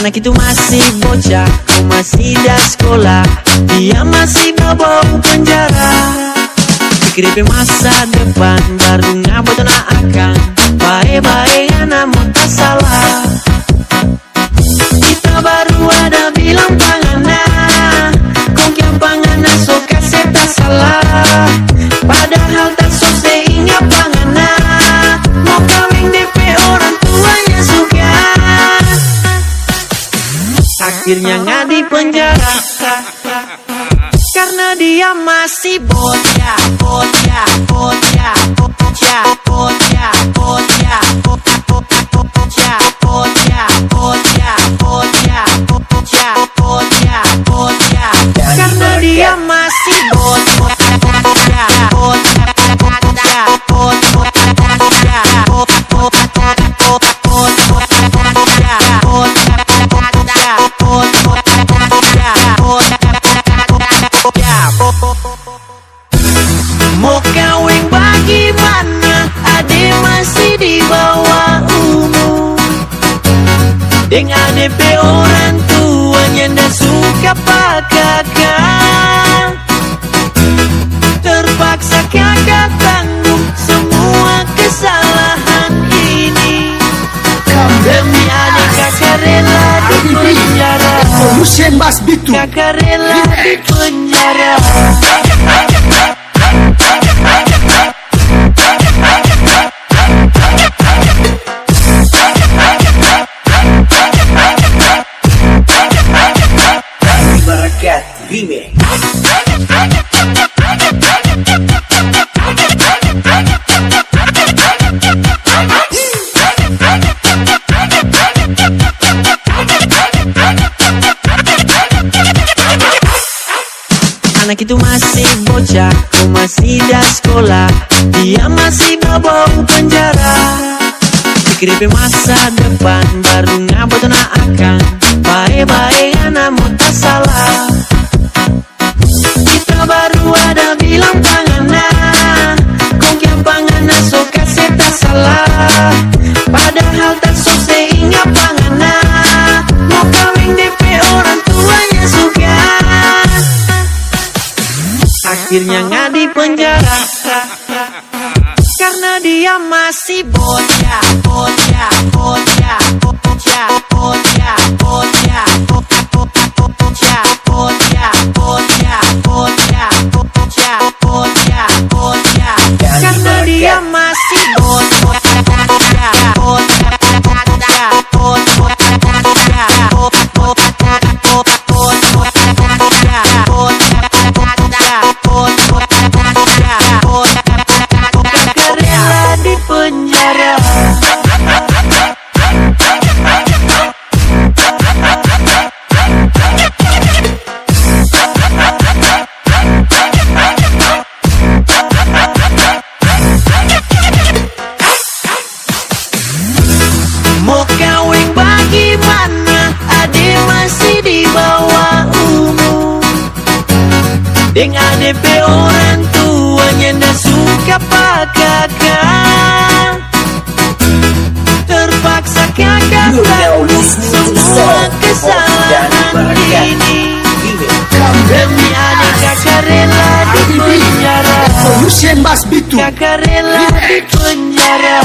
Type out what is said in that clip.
Anak itu masih bocah, kau masih dah sekolah, dia masih bau penjara. Pikir masa depan baru ngabot na akan baik-baik namun tak salah. Kita baru ada bilang pangana, kong yang pangana so kasih tak salah. Padahal tak so seingat pangana, mau kawin DP orang tuanya suka. Akhirnya ngadi penjara karena dia masih bocah, bocah, bocah, bocah, bocah, bocah, bocah, bocah, bocah, bocah, bocah, bocah, bocah, bocah, karena dia masih bocah, bocah, bocah, mau kawin bagaimana, ade masih di bawah umur. Dengan DP orang tuanya ndak suka pak kakak, terpaksa kakak tanggung semua kesalahan ini. Demi adik kakak rela di penjara, kakak rela di penjara. Anak itu masih bocah, kau masih dah sekolah, dia masih bau penjara. Pikir masa depan baru ngabot na akan baik-baik namun tak salah. Kita baru ada bilang pangana, kong yang pangana so kasih tak salah. Padahal tak so seingat pangana, mau kawin DP orang tuanya suka. Akhirnya ngadi penjara karena dia masih bocah, bocah, bocah, bocah, bocah, bocah, bocah, bocah, bocah, bocah, bocah, bocah, bocah, bocah, karena dia masih bocah, bocah, bocah, bocah, mau kawin bagaimana, ade masih di bawah umur. Dengan DP orang tuanya ndak suka pak kakak, terpaksa kakak tanggung semua kesalahan ini. Demi adik kakak rela di penjara, kakak rela di penjara.